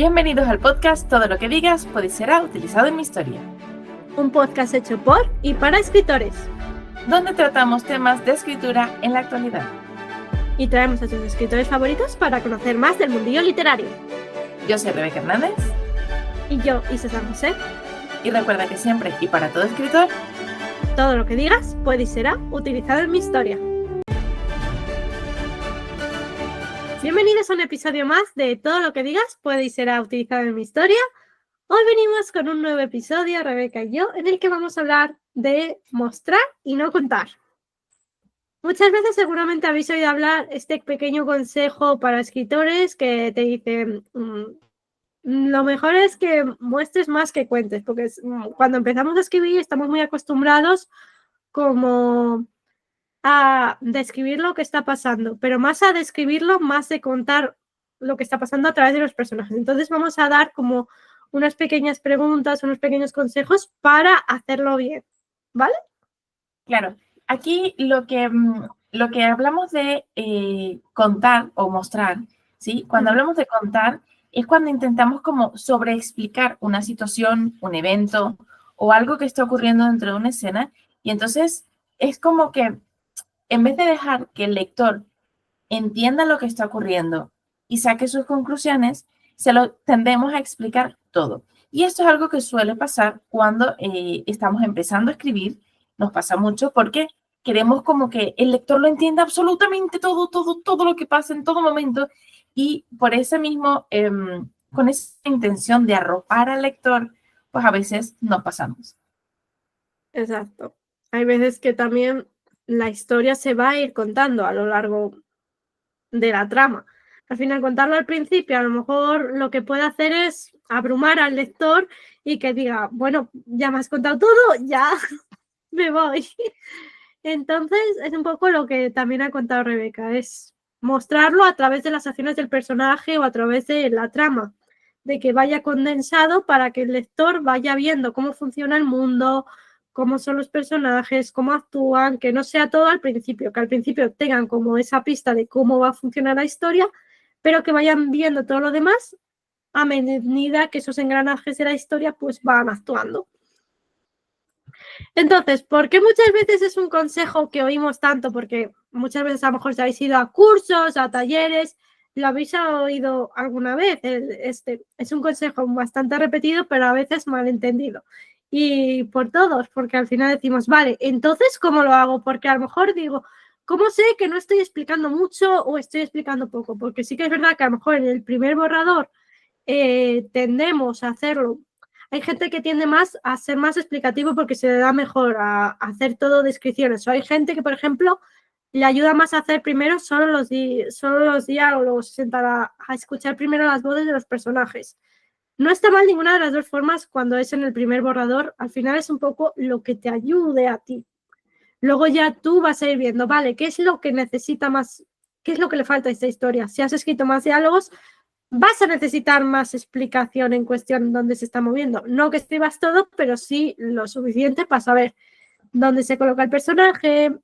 Bienvenidos al podcast Todo lo que digas puede y será utilizado en mi historia. Un podcast hecho por y para escritores, donde tratamos temas de escritura en la actualidad. Y traemos a tus escritores favoritos para conocer más del mundillo literario. Yo soy Rebeca Hernández. Y yo, Isa San José. Y recuerda que siempre y para todo escritor, todo lo que digas puede y será utilizado en mi historia. Bienvenidos a un episodio más de Todo lo que digas puede y será utilizado en mi historia. Hoy venimos con un nuevo episodio, Rebeca y yo, en el que vamos a hablar de mostrar y no contar. Muchas veces seguramente habéis oído hablar este pequeño consejo para escritores que te dicen lo mejor es que muestres más que cuentes, porque cuando empezamos a escribir estamos muy acostumbrados como a describir lo que está pasando, pero más a describirlo, más de contar lo que está pasando a través de los personajes. Entonces vamos a dar como unas pequeñas preguntas, unos pequeños consejos para hacerlo bien, ¿vale? Claro, aquí lo que hablamos de contar o mostrar, ¿sí? Cuando hablamos de contar es cuando intentamos como sobreexplicar una situación, un evento o algo que está ocurriendo dentro de una escena, y entonces es como que en vez de dejar que el lector entienda lo que está ocurriendo y saque sus conclusiones, se lo tendemos a explicar todo. Y esto es algo que suele pasar cuando estamos empezando a escribir. Nos pasa mucho porque queremos como que el lector lo entienda absolutamente todo lo que pasa en todo momento, y por ese mismo, con esa intención de arropar al lector, pues a veces nos pasamos. Exacto. Hay veces que también la historia se va a ir contando a lo largo de la trama. Al final, contarlo al principio, a lo mejor lo que puede hacer es abrumar al lector y que diga, bueno, ya me has contado todo, ya me voy. Entonces, es un poco lo que también ha contado Rebeca, es mostrarlo a través de las acciones del personaje o a través de la trama, de que vaya condensado para que el lector vaya viendo cómo funciona el mundo, cómo son los personajes, cómo actúan, que no sea todo al principio, que al principio tengan como esa pista de cómo va a funcionar la historia, pero que vayan viendo todo lo demás a medida que esos engranajes de la historia pues van actuando. Entonces, ¿por qué muchas veces es un consejo que oímos tanto? Porque muchas veces a lo mejor si habéis ido a cursos, a talleres, lo habéis oído alguna vez. Es un consejo bastante repetido, pero a veces malentendido. Y por todos, porque al final decimos, vale, entonces, ¿cómo lo hago? Porque a lo mejor digo, ¿cómo sé que no estoy explicando mucho o estoy explicando poco? Porque sí que es verdad que a lo mejor en el primer borrador tendemos a hacerlo. Hay gente que tiende más a ser más explicativo porque se le da mejor a hacer todo descripciones. O hay gente que, por ejemplo, le ayuda más a hacer primero solo los diálogos, sentar a escuchar primero las voces de los personajes. No está mal ninguna de las dos formas cuando es en el primer borrador. Al final es un poco lo que te ayude a ti. Luego ya tú vas a ir viendo, vale, ¿qué es lo que necesita más? ¿Qué es lo que le falta a esta historia? Si has escrito más diálogos, vas a necesitar más explicación en cuestión dónde se está moviendo. No que escribas todo, pero sí lo suficiente para saber dónde se coloca el personaje,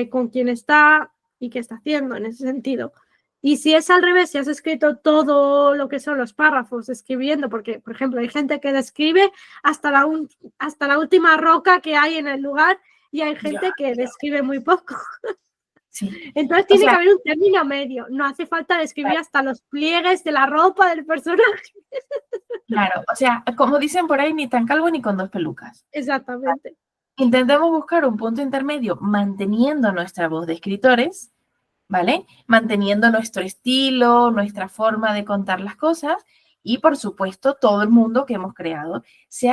con quién está y qué está haciendo en ese sentido. Y si es al revés, si has escrito todo lo que son los párrafos, escribiendo, porque, por ejemplo, hay gente que describe hasta la última roca que hay en el lugar y hay gente que describe muy poco. Sí. Entonces tiene que haber un término medio. No hace falta describir hasta los pliegues de la ropa del personaje. Claro, o sea, como dicen por ahí, ni tan calvo ni con dos pelucas. Exactamente. Intentemos buscar un punto intermedio manteniendo nuestra voz de escritores, ¿vale? Manteniendo nuestro estilo, nuestra forma de contar las cosas y, por supuesto, todo el mundo que hemos creado,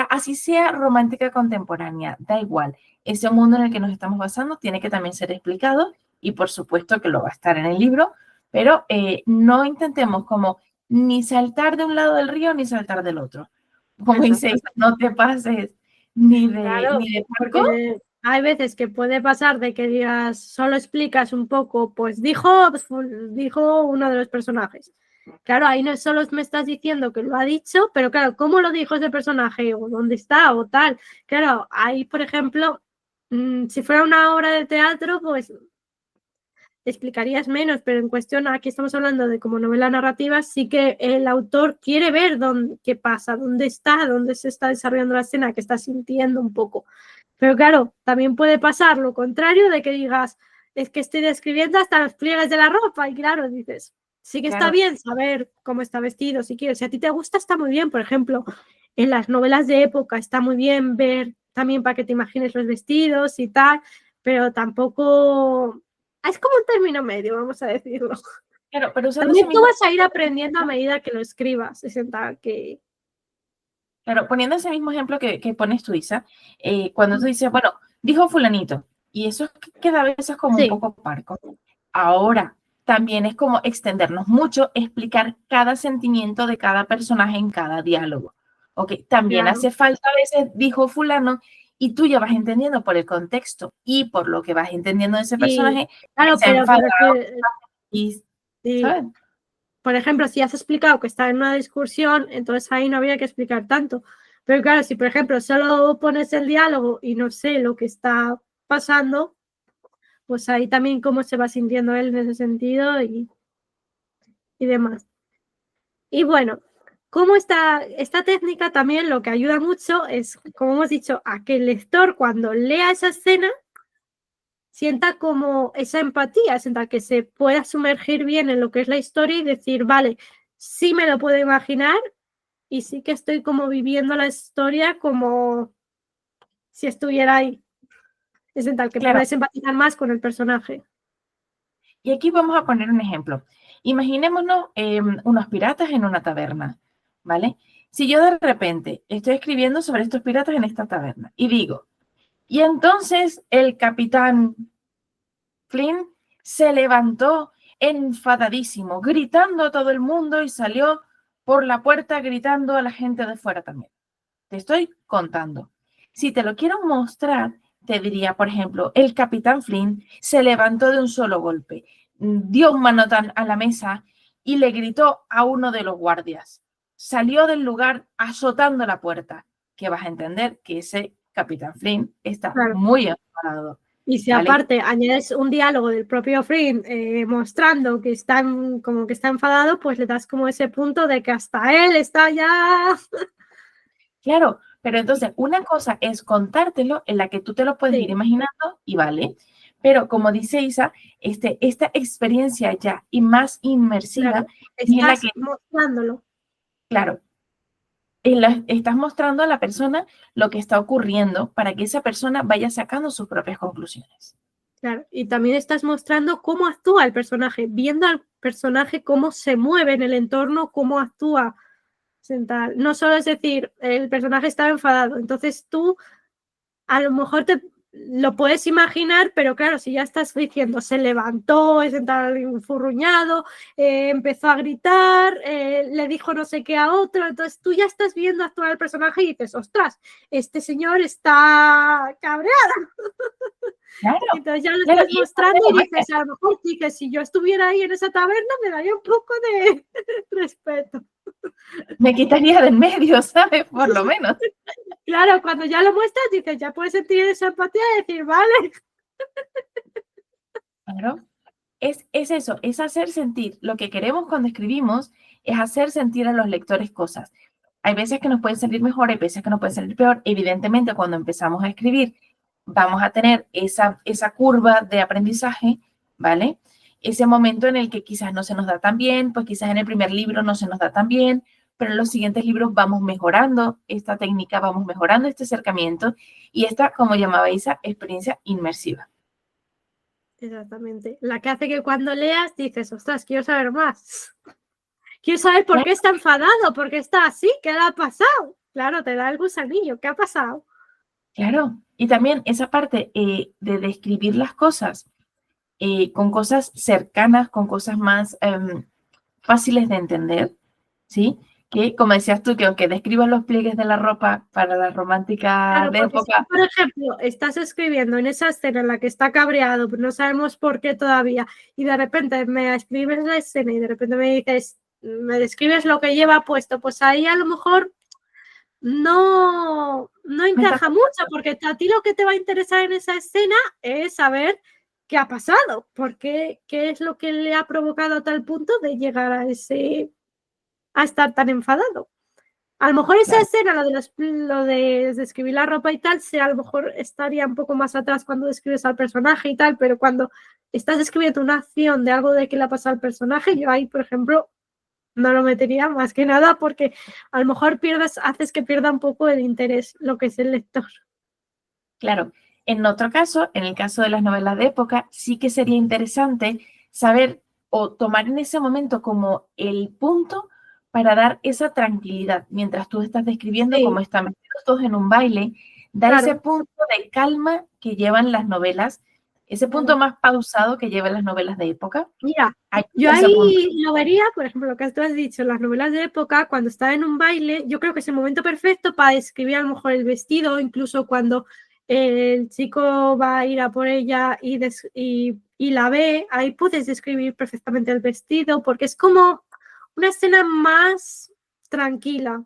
así sea romántica contemporánea, da igual. Ese mundo en el que nos estamos basando tiene que también ser explicado y, por supuesto, que lo va a estar en el libro, pero no intentemos como ni saltar de un lado del río ni saltar del otro. Como dice, no te pases ni de porque hay veces que puede pasar de que digas, solo explicas un poco, pues dijo uno de los personajes. Claro, ahí no solo me estás diciendo que lo ha dicho, pero claro, ¿cómo lo dijo ese personaje? ¿O dónde está? O tal. Claro, ahí, por ejemplo, si fuera una obra de teatro, pues explicarías menos, pero en cuestión, aquí estamos hablando de como novela narrativa, sí que el autor quiere ver qué pasa, dónde se está desarrollando la escena, qué está sintiendo un poco. Pero claro, también puede pasar lo contrario de que digas, es que estoy describiendo hasta los pliegues de la ropa, y claro, dices, sí que está Claro, bien saber cómo está vestido, si quieres, si a ti te gusta, está muy bien, por ejemplo, en las novelas de época está muy bien ver también para que te imagines los vestidos y tal, pero tampoco... Es como un término medio, vamos a decirlo. claro, pero usando ese También tú mismo, vas a ir aprendiendo a medida que lo escribas, es en tal que... claro, poniendo ese mismo ejemplo que pones tú, Isa, cuando tú dices, bueno, dijo fulanito, y eso queda a veces como un Sí, poco parco. Ahora, también es como extendernos mucho, explicar cada sentimiento de cada personaje en cada diálogo. Ok, también claro. hace falta a veces, dijo fulano, y tú ya vas entendiendo por el contexto y por lo que vas entendiendo de ese Sí, personaje, que claro, se ha pero enfadado y, sí. ¿sabes? Por ejemplo, si has explicado que está en una discusión, entonces ahí no habría que explicar tanto. Pero claro, si por ejemplo solo pones el diálogo y no sé lo que está pasando, pues ahí también cómo se va sintiendo él en ese sentido y demás. Y bueno, como esta técnica también lo que ayuda mucho es, como hemos dicho, a que el lector cuando lea esa escena sienta como esa empatía, sienta que se pueda sumergir bien en lo que es la historia y decir, vale, sí me lo puedo imaginar y sí que estoy como viviendo la historia como si estuviera ahí. Es en tal que Claro, puedes empatizar más con el personaje. y aquí vamos a poner un ejemplo. Imaginémonos unos piratas en una taberna, ¿vale? Si yo de repente estoy escribiendo sobre estos piratas en esta taberna y digo, y entonces el capitán Flynn se levantó enfadadísimo, gritando a todo el mundo y salió por la puerta gritando a la gente de fuera también. Te estoy contando. Si te lo quiero mostrar, te diría, por ejemplo, el capitán Flynn se levantó de un solo golpe, dio un manotón a la mesa y le gritó a uno de los guardias. Salió del lugar azotando la puerta, que vas a entender que ese capitán Flynn está Claro. muy enfadado, Y si ¿vale? aparte añades un diálogo del propio Flynn mostrando que como que está enfadado, pues le das como ese punto de que hasta él está ya... Claro, pero entonces una cosa es contártelo en la que tú te lo puedes ir Sí, imaginando y vale, pero como dice Isa, esta experiencia ya y más inmersiva claro. es en la Estás que, mostrándolo. claro, estás mostrando a la persona lo que está ocurriendo para que esa persona vaya sacando sus propias conclusiones. Claro, y también estás mostrando cómo actúa el personaje, viendo al personaje cómo se mueve en el entorno, cómo actúa. No solo es decir, el personaje estaba enfadado, entonces tú a lo mejor te lo puedes imaginar, pero claro, si ya estás diciendo, se levantó, es enfurruñado, empezó a gritar, le dijo no sé qué a otro, entonces tú ya estás viendo actuar al personaje y dices, ostras, este señor está cabreado. Claro, Entonces ya lo claro, estás y esa mostrando es y la dices, a lo mejor dices, si yo estuviera ahí en esa taberna me daría un poco de respeto. me quitaría de en medio, ¿sabes? Por lo menos. Claro, cuando ya lo muestras dices, ya puedes sentir esa empatía y decir, vale. Claro. Es eso, es hacer sentir. Lo que queremos cuando escribimos es hacer sentir a los lectores cosas. Hay veces que nos pueden salir mejor, hay veces que nos pueden salir peor. Evidentemente, cuando empezamos a escribir, vamos a tener esa curva de aprendizaje, ¿vale? Ese momento en el que quizás no se nos da tan bien, pues quizás en el primer libro no se nos da tan bien, pero en los siguientes libros vamos mejorando esta técnica, vamos mejorando este acercamiento y esta, como llamaba Isa, experiencia inmersiva. Exactamente. La que hace que cuando leas dices, ostras, quiero saber más. Quiero saber por Claro, qué está enfadado, por qué está así, qué le ha pasado. Claro, te da el gusanillo, ¿qué ha pasado? claro. Y también esa parte de describir las cosas con cosas cercanas, con cosas más fáciles de entender, ¿sí? Que, como decías tú, que aunque describas los pliegues de la ropa para la romántica Claro, de porque si tú, época, por ejemplo, estás escribiendo en esa escena en la que está cabreado, pero no sabemos por qué todavía, y de repente me escribes la escena y de repente me dices, me describes lo que lleva puesto, pues ahí a lo mejor no me estás encaja mucho, porque a ti lo que te va a interesar en esa escena es saber ¿qué ha pasado? ¿Por qué? ¿Qué es lo que le ha provocado a tal punto de llegar a estar tan enfadado? A lo mejor esa Claro, escena, lo de describir la ropa y tal, a lo mejor estaría un poco más atrás cuando describes al personaje y tal, pero cuando estás describiendo una acción de algo de que le ha pasado al personaje, yo ahí, por ejemplo, no lo metería más que nada porque a lo mejor haces que pierda un poco el interés lo que es el lector. claro. En otro caso, en el caso de las novelas de época, sí que sería interesante saber o tomar en ese momento como el punto para dar esa tranquilidad. Mientras tú estás describiendo cómo Sí, están metidos todos en un baile, dar ese claro, punto de calma que llevan las novelas, ese punto claro. más pausado que llevan las novelas de época. Mira, yo Ayuda ese punto. ahí lo vería, por ejemplo, lo que tú has dicho, las novelas de época, cuando está en un baile, yo creo que es el momento perfecto para describir a lo mejor el vestido, incluso cuando el chico va a ir a por ella y la ve, ahí puedes describir perfectamente el vestido, porque es como una escena más tranquila.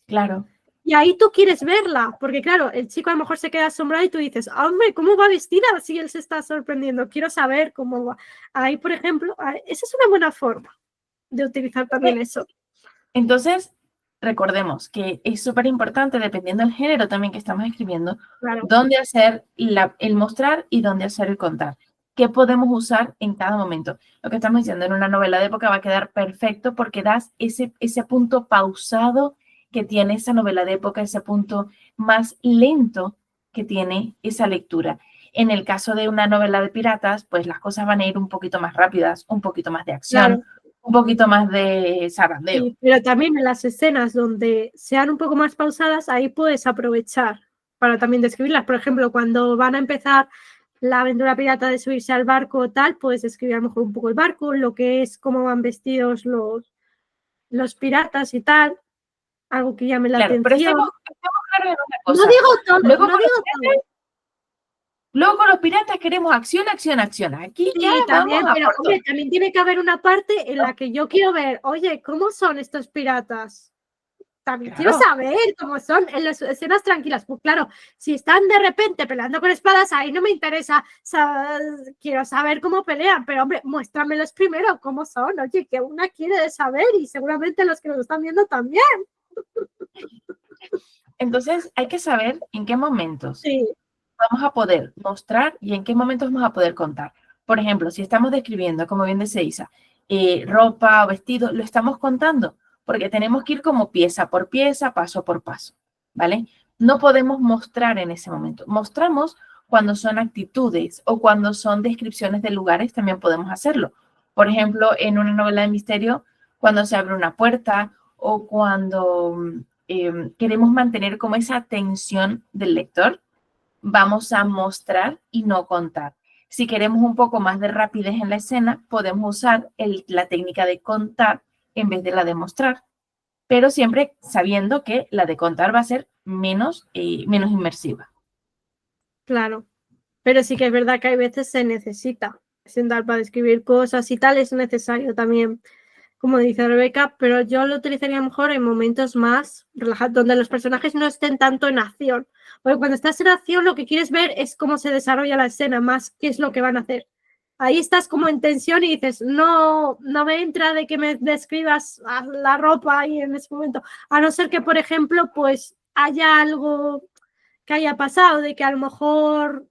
Claro. Y ahí tú quieres verla, porque claro, el chico a lo mejor se queda asombrado y tú dices, hombre, ¿cómo va vestida si él se está sorprendiendo? Quiero saber cómo va. Ahí, por ejemplo, esa es una buena forma de utilizar también eso. Entonces, recordemos que es súper importante, dependiendo del género también que estamos escribiendo, Claro, dónde hacer el mostrar y dónde hacer el contar. ¿Qué podemos usar en cada momento? Lo que estamos diciendo en una novela de época va a quedar perfecto porque das ese punto pausado que tiene esa novela de época, ese punto más lento que tiene esa lectura. En el caso de una novela de piratas, pues las cosas van a ir un poquito más rápidas, un poquito más de acción, claro. un poquito más de zarandeo. Sí, pero también en las escenas donde sean un poco más pausadas, ahí puedes aprovechar para también describirlas. Por ejemplo, cuando van a empezar la aventura pirata de subirse al barco o tal, puedes describir a lo mejor un poco el barco, lo que es, cómo van vestidos los piratas y tal, algo que llame la Claro, pero atención. estemos claros en una No cosa. digo todo, Luego no con los digo todo. piratas, luego con los piratas queremos acción, acción, acción. Aquí ya Sí, vamos también, a pero por todo. hombre, también tiene que haber una parte en la que yo quiero ver, oye, ¿cómo son estos piratas? También quiero Claro, saber cómo son en las escenas tranquilas. Pues claro, si están de repente peleando con espadas, ahí no me interesa. Quiero saber cómo pelean, pero hombre, muéstramelos primero cómo son. Oye, que una quiere saber y seguramente los que nos están viendo también. entonces hay que saber en qué momentos Sí, vamos a poder mostrar y en qué momentos vamos a poder contar. Por ejemplo, si estamos describiendo, como bien dice Isa, ropa o vestido, lo estamos contando porque tenemos que ir como pieza por pieza, paso por paso, ¿vale? No podemos mostrar en ese momento. Mostramos cuando son actitudes o cuando son descripciones de lugares, también podemos hacerlo. Por ejemplo, en una novela de misterio, cuando se abre una puerta o cuando queremos mantener como esa tensión del lector, vamos a mostrar y no contar. Si queremos un poco más de rapidez en la escena, podemos usar la técnica de contar en vez de la de mostrar, pero siempre sabiendo que la de contar va a ser menos inmersiva. claro. Pero sí que es verdad que hay veces se necesita sentar para escribir cosas y tal, es necesario también, como dice Rebeca, pero yo lo utilizaría mejor en momentos más relajados, donde los personajes no estén tanto en acción. Porque cuando estás en acción lo que quieres ver es cómo se desarrolla la escena, más qué es lo que van a hacer. Ahí estás como en tensión y dices, no, no me entra de que me describas la ropa ahí en ese momento. A no ser que, por ejemplo, pues haya algo que haya pasado, de que a lo mejor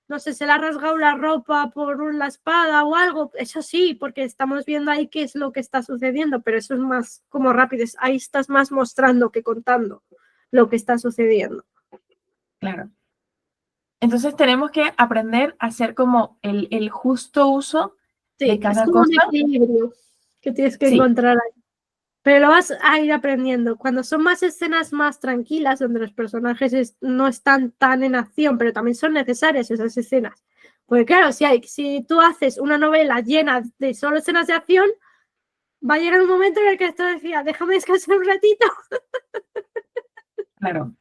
no sé, se le ha rasgado la ropa por la espada o algo, eso sí, porque estamos viendo ahí qué es lo que está sucediendo, pero eso es más como rápido, ahí estás más mostrando que contando lo que está sucediendo. Claro. Entonces tenemos que aprender a hacer como el justo uso de Sí, es cada como un cosa. equilibrio que tienes que Sí, encontrar ahí. Pero lo vas a ir aprendiendo. Cuando son más escenas más tranquilas, donde los personajes no están tan en acción, pero también son necesarias esas escenas. Porque claro, si tú haces una novela llena de solo escenas de acción, va a llegar un momento en el que esto decía, déjame descansar un ratito. claro.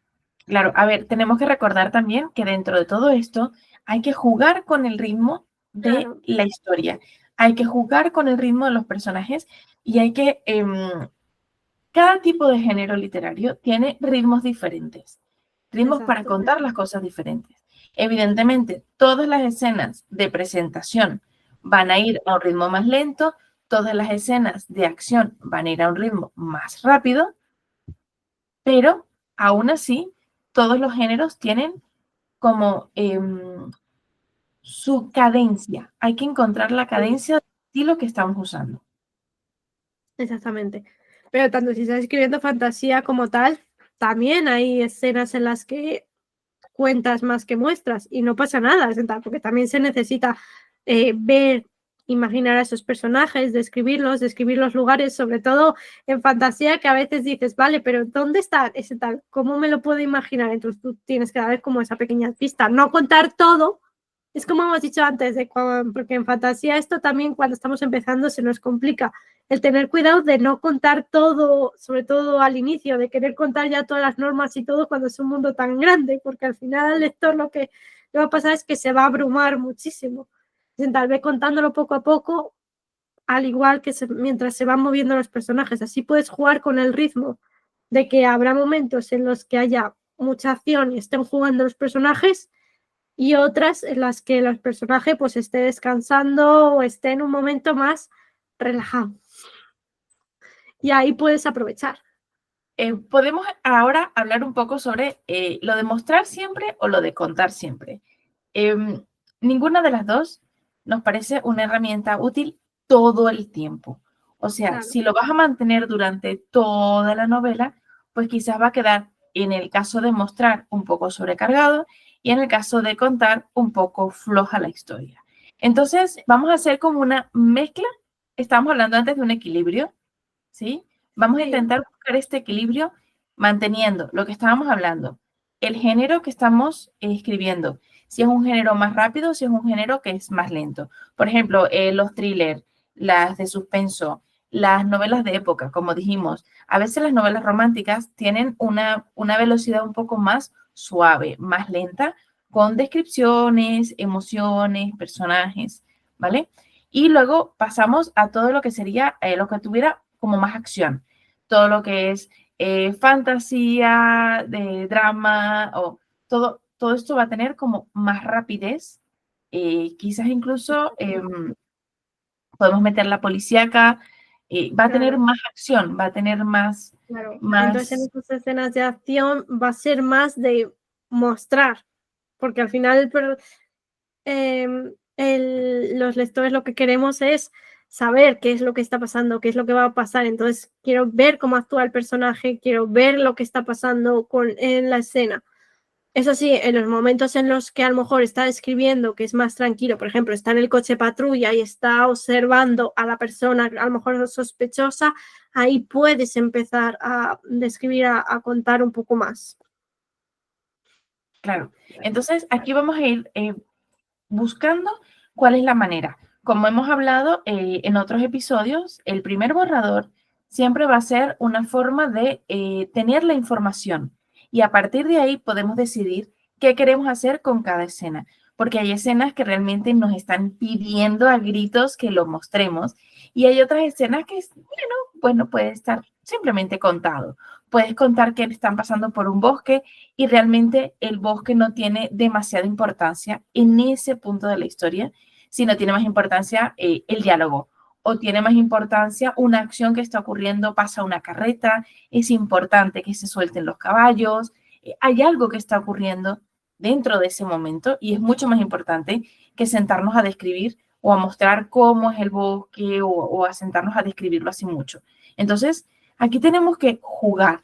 Claro, a ver, tenemos que recordar también que dentro de todo esto hay que jugar con el ritmo de Claro, la historia, hay que jugar con el ritmo de los personajes y hay que, cada tipo de género literario tiene ritmos diferentes, ritmos para exacto. contar las cosas diferentes. Evidentemente, todas las escenas de presentación van a ir a un ritmo más lento, todas las escenas de acción van a ir a un ritmo más rápido, pero aún así, todos los géneros tienen como su cadencia. Hay que encontrar la cadencia del estilo que estamos usando. Exactamente. Pero tanto si estás escribiendo fantasía como tal, también hay escenas en las que cuentas más que muestras y no pasa nada, porque también se necesita ver, imaginar a esos personajes, describir los lugares, sobre todo en fantasía, que a veces dices, vale, pero ¿dónde está ese tal? ¿Cómo me lo puedo imaginar? Entonces tú tienes que dar como esa pequeña pista, no contar todo. Es como hemos dicho antes, porque en fantasía esto también cuando estamos empezando se nos complica el tener cuidado de no contar todo, sobre todo al inicio, de querer contar ya todas las normas y todo cuando es un mundo tan grande, porque al final al lector lo que le va a pasar es que se va a abrumar muchísimo. Tal vez contándolo poco a poco, al igual que mientras se van moviendo los personajes, así puedes jugar con el ritmo de que habrá momentos en los que haya mucha acción y estén jugando los personajes y otras en las que el personaje pues esté descansando o esté en un momento más relajado. Y ahí puedes aprovechar. Podemos ahora hablar un poco sobre lo de mostrar siempre o lo de contar siempre. Ninguna de las dos nos parece una herramienta útil todo el tiempo. O sea, Claro. si lo vas a mantener durante toda la novela, pues quizás va a quedar, en el caso de mostrar, un poco sobrecargado y en el caso de contar, un poco floja la historia. Entonces, vamos a hacer como una mezcla. Estamos hablando antes de un equilibrio, ¿sí? Vamos a intentar buscar este equilibrio manteniendo lo que estábamos hablando, el género que estamos escribiendo, si es un género más rápido, si es un género que es más lento. Por ejemplo, los thrillers, las de suspenso, las novelas de época, como dijimos, a veces las novelas románticas tienen una velocidad un poco más suave, más lenta, con descripciones, emociones, personajes, ¿vale? Y luego pasamos a todo lo que sería lo que tuviera como más acción. Todo lo que es fantasía, de drama, o todo esto va a tener como más rapidez. Quizás incluso podemos meter la policíaca, va a tener Claro. más acción, va a tener más, Claro. Entonces en más, estas escenas de acción va a ser más de mostrar, porque al final los lectores lo que queremos es saber qué es lo que está pasando, qué es lo que va a pasar. Entonces quiero ver cómo actúa el personaje, quiero ver lo que está pasando en la escena. Eso sí, en los momentos en los que a lo mejor está escribiendo, que es más tranquilo, por ejemplo, está en el coche patrulla y está observando a la persona, a lo mejor sospechosa, ahí puedes empezar a describir, a contar un poco más. claro. Entonces, aquí vamos a ir buscando cuál es la manera. Como hemos hablado en otros episodios, el primer borrador siempre va a ser una forma de tener la información y a partir de ahí podemos decidir qué queremos hacer con cada escena, porque hay escenas que realmente nos están pidiendo a gritos que lo mostremos y hay otras escenas que, bueno, puede estar simplemente contado. Puedes contar que están pasando por un bosque y realmente el bosque no tiene demasiada importancia en ese punto de la historia, sino tiene más importancia el diálogo o tiene más importancia una acción que está ocurriendo, pasa una carreta, es importante que se suelten los caballos, hay algo que está ocurriendo dentro de ese momento y es mucho más importante que sentarnos a describir o a mostrar cómo es el bosque o a sentarnos a describirlo así mucho. Entonces, aquí tenemos que jugar.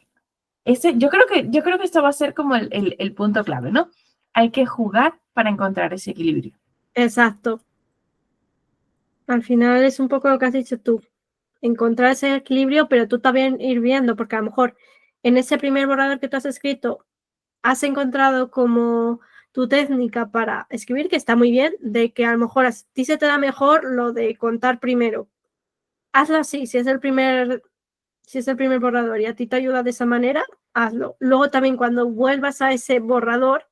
Yo creo que esto va a ser como el punto clave, ¿no? Hay que jugar para encontrar ese equilibrio. Exacto. Al final es un poco lo que has dicho tú, encontrar ese equilibrio, pero tú también ir viendo, porque a lo mejor en ese primer borrador que tú has escrito, has encontrado como tu técnica para escribir, que está muy bien, de que a lo mejor a ti se te da mejor lo de contar primero. Hazlo así, si es el primer borrador y a ti te ayuda de esa manera, hazlo. Luego también cuando vuelvas a ese borrador,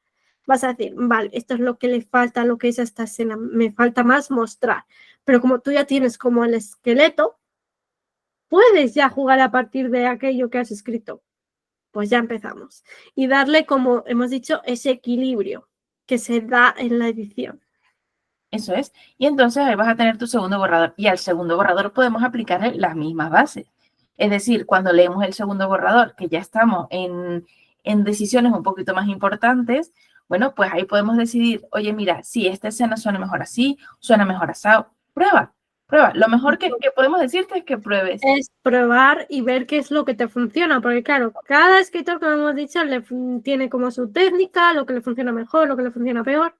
vas a decir, vale, esto es lo que le falta, lo que es esta escena, me falta más mostrar. Pero como tú ya tienes como el esqueleto, puedes ya jugar a partir de aquello que has escrito. Pues ya empezamos. Y darle, como hemos dicho, ese equilibrio. que se da en la edición. Eso es. Y entonces ahí vas a tener tu segundo borrador. Y al segundo borrador podemos aplicarle las mismas bases. Es decir, cuando leemos el segundo borrador, que ya estamos en decisiones un poquito más importantes, bueno, pues ahí podemos decidir, oye, mira, si esta escena suena mejor así, suena mejor asado, prueba, prueba. Lo mejor que podemos decirte es que pruebes. Es probar y ver qué es lo que te funciona, porque claro, cada escritor, como hemos dicho, tiene como su técnica, lo que le funciona mejor, lo que le funciona peor.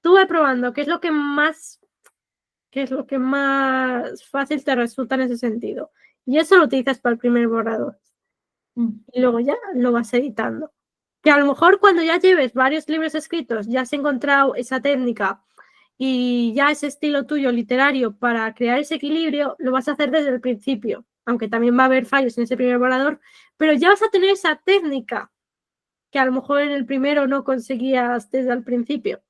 Tú ve probando qué es lo que más fácil te resulta en ese sentido. Y eso lo utilizas para el primer borrador. Y luego ya lo vas editando. Que a lo mejor cuando ya lleves varios libros escritos, ya has encontrado esa técnica y ya ese estilo tuyo literario para crear ese equilibrio, lo vas a hacer desde el principio, aunque también va a haber fallos en ese primer borrador, pero ya vas a tener esa técnica que a lo mejor en el primero no conseguías desde el principio.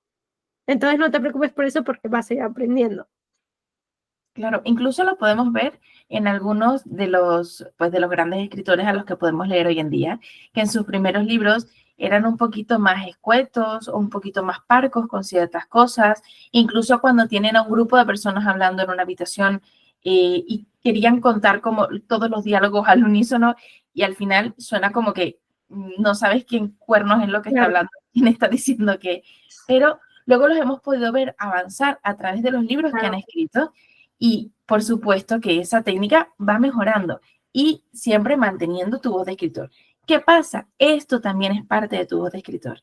Entonces no te preocupes por eso porque vas a ir aprendiendo. Claro, incluso lo podemos ver en algunos pues, de los grandes escritores a los que podemos leer hoy en día, que en sus primeros libros eran un poquito más escuetos o un poquito más parcos con ciertas cosas, incluso cuando tienen a un grupo de personas hablando en una habitación y querían contar como todos los diálogos al unísono y al final suena como que no sabes quién cuernos es lo que está hablando, quién está diciendo qué, pero luego los hemos podido ver avanzar a través de los libros que han escrito. Y por supuesto que esa técnica va mejorando y siempre manteniendo tu voz de escritor. ¿Qué pasa? Esto también es parte de tu voz de escritor.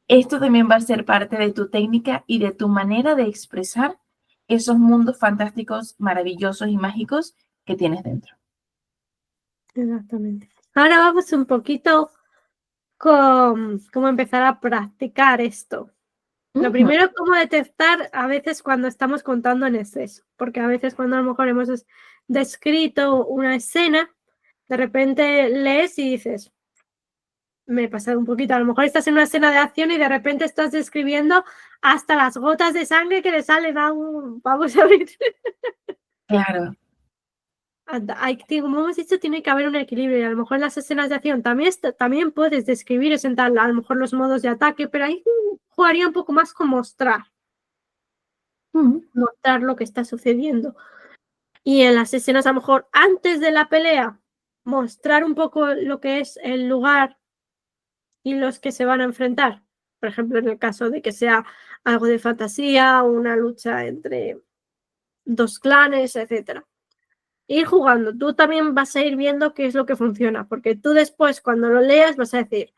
Esto también va a ser parte de tu técnica y de tu manera de expresar esos mundos fantásticos, maravillosos y mágicos que tienes dentro. Exactamente. Ahora vamos un poquito con cómo empezar a practicar esto. Lo primero es cómo detectar a veces cuando estamos contando en exceso, porque a veces cuando a lo mejor hemos descrito una escena, de repente lees y dices, me he pasado un poquito, a lo mejor estás en una escena de acción y de repente estás describiendo hasta las gotas de sangre que le salen a un... Vamos a ver. Claro. Como hemos dicho, tiene que haber un equilibrio y a lo mejor en las escenas de acción también puedes describir a lo mejor los modos de ataque, pero ahí jugaría un poco más con mostrar lo que está sucediendo. Y en las escenas a lo mejor antes de la pelea, mostrar un poco lo que es el lugar y los que se van a enfrentar. Por ejemplo, en el caso de que sea algo de fantasía, una lucha entre dos clanes, etcétera. Ir jugando, tú también vas a ir viendo qué es lo que funciona, porque tú después cuando lo leas vas a decir,